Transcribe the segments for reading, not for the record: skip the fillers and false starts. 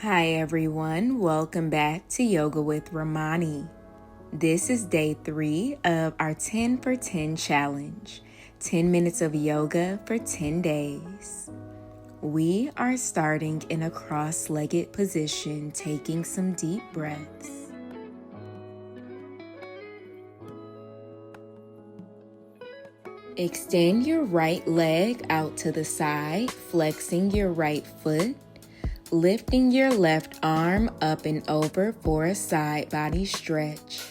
Hi everyone, welcome back to Yoga with RAMONI. This is day 3 of our 10 for 10 challenge, 10 minutes of yoga for 10 days. We are starting in a cross-legged position, taking some deep breaths. Extend your right leg out to the side, flexing your right foot. Lifting your left arm up and over for a side body stretch.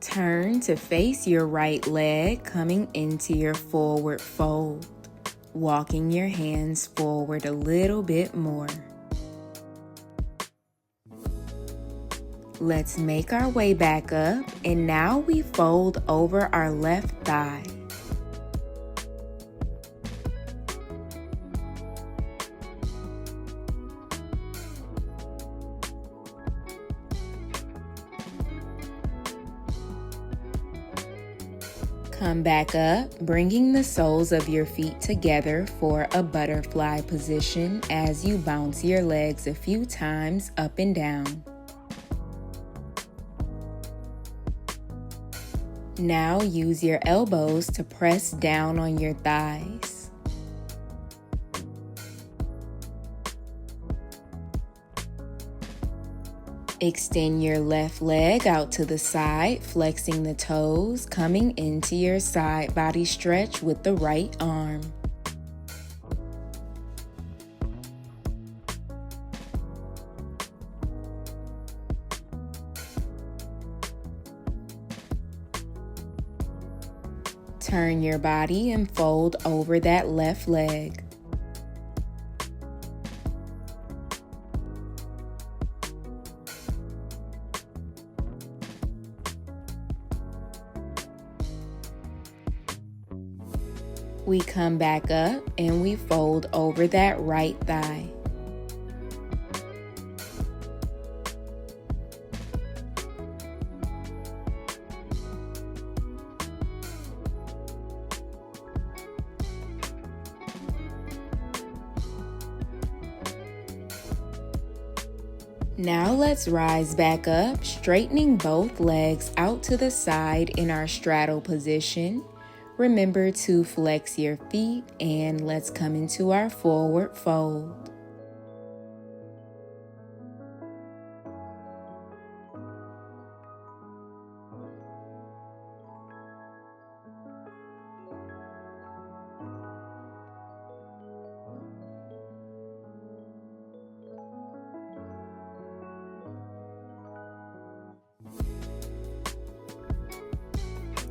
Turn to face your right leg, coming into your forward fold, walking your hands forward a little bit more. Let's make our way back up, and now we fold over our left thigh. Come back up, bringing the soles of your feet together for a butterfly position as you bounce your legs a few times up and down. Now use your elbows to press down on your thighs. Extend your left leg out to the side, flexing the toes, coming into your side body stretch with the right arm. Turn your body and fold over that left leg. We come back up and we fold over that right thigh. Now let's rise back up, straightening both legs out to the side in our straddle position. Remember to flex your feet, and let's come into our forward fold.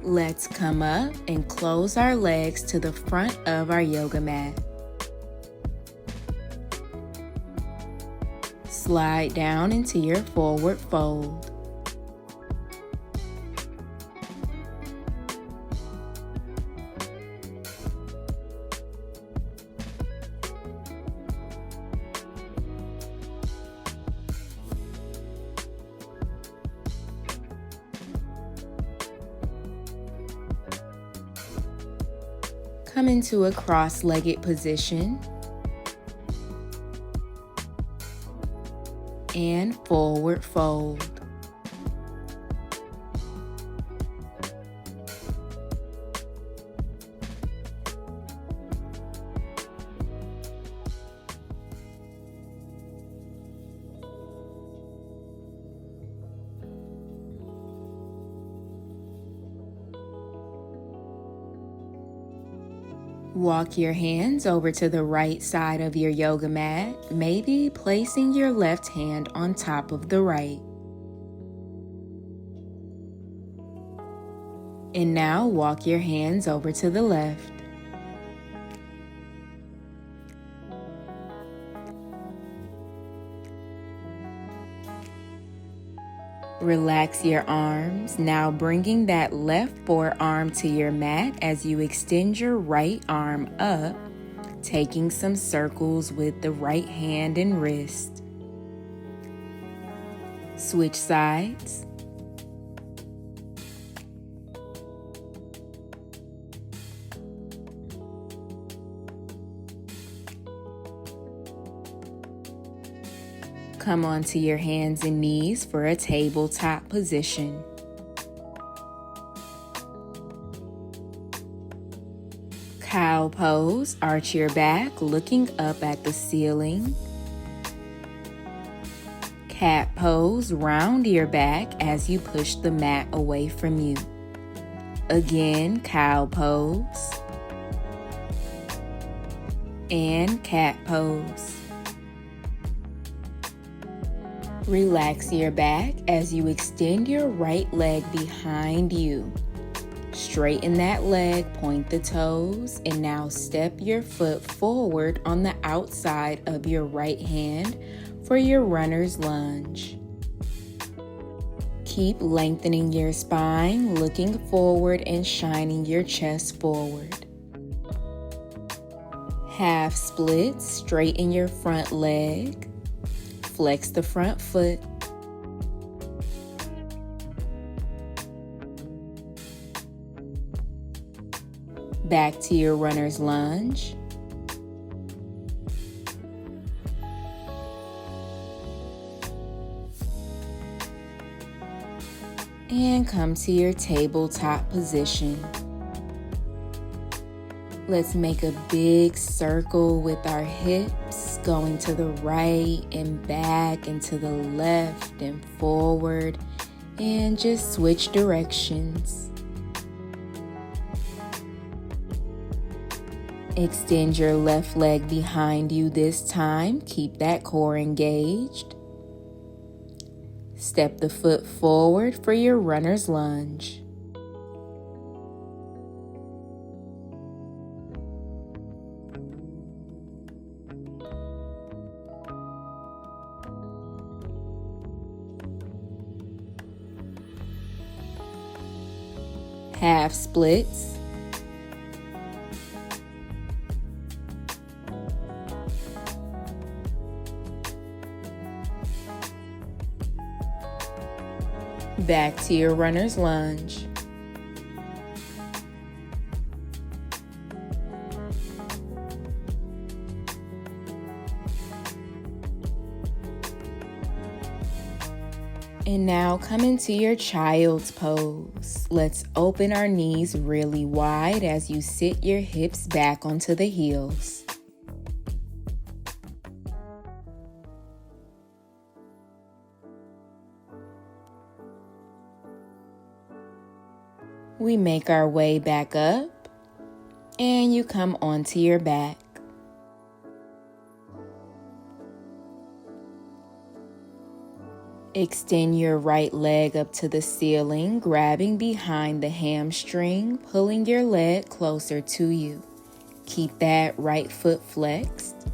Let's come up and close our legs to the front of our yoga mat. Slide down into your forward fold. Come into a cross-legged position and forward fold. Walk your hands over to the right side of your yoga mat, maybe placing your left hand on top of the right. And now walk your hands over to the left. Relax your arms, now bringing that left forearm to your mat as you extend your right arm up, taking some circles with the right hand and wrist. Switch sides. Come onto your hands and knees for a tabletop position. Cow pose, arch your back, looking up at the ceiling. Cat pose, round your back as you push the mat away from you. Again, cow pose. And cat pose. Relax your back as you extend your right leg behind you. Straighten that leg, point the toes, and now step your foot forward on the outside of your right hand for your runner's lunge. Keep lengthening your spine, looking forward and shining your chest forward. Half split, straighten your front leg, flex the front foot. Back to your runner's lunge. And come to your tabletop position. Let's make a big circle with our hips, going to the right and back and to the left and forward, and just switch directions. Extend your left leg behind you this time. Keep that core engaged. Step the foot forward for your runner's lunge. Half splits. Back to your runner's lunge. And now come into your child's pose. Let's open our knees really wide as you sit your hips back onto the heels. We make our way back up, and you come onto your back. Extend your right leg up to the ceiling, grabbing behind the hamstring, pulling your leg closer to you. Keep that right foot flexed.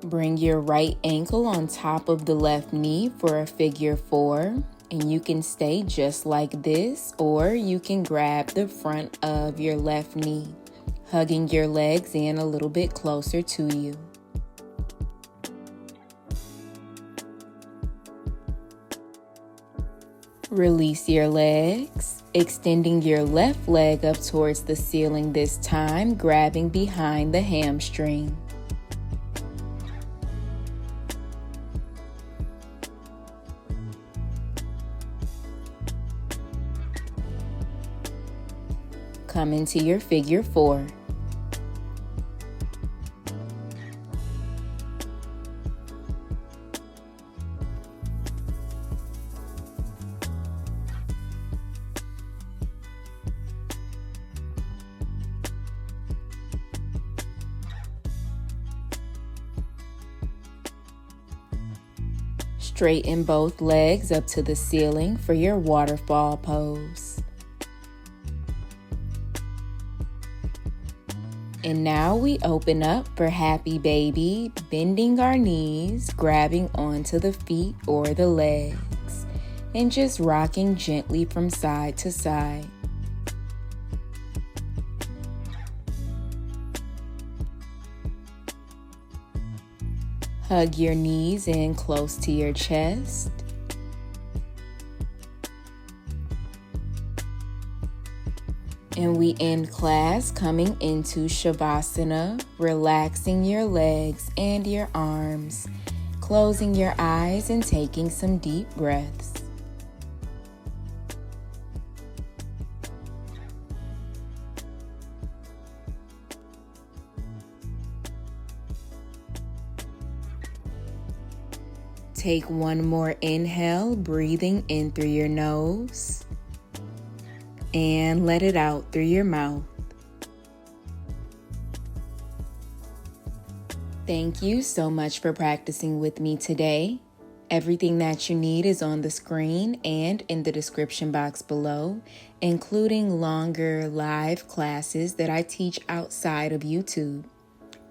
Bring your right ankle on top of the left knee for a figure 4. And you can stay just like this, or you can grab the front of your left knee, hugging your legs in a little bit closer to you. Release your legs, extending your left leg up towards the ceiling this time, grabbing behind the hamstring. Come into your figure 4. Straighten both legs up to the ceiling for your waterfall pose. And now we open up for happy baby, bending our knees, grabbing onto the feet or the legs, and just rocking gently from side to side. Hug your knees in close to your chest. And we end class coming into Savasana, relaxing your legs and your arms, closing your eyes and taking some deep breaths. Take one more inhale, breathing in through your nose, and let it out through your mouth. Thank you so much for practicing with me today. Everything that you need is on the screen and in the description box below, including longer live classes that I teach outside of YouTube.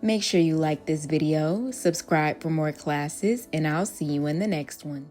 Make sure you like this video, subscribe for more classes, and I'll see you in the next one.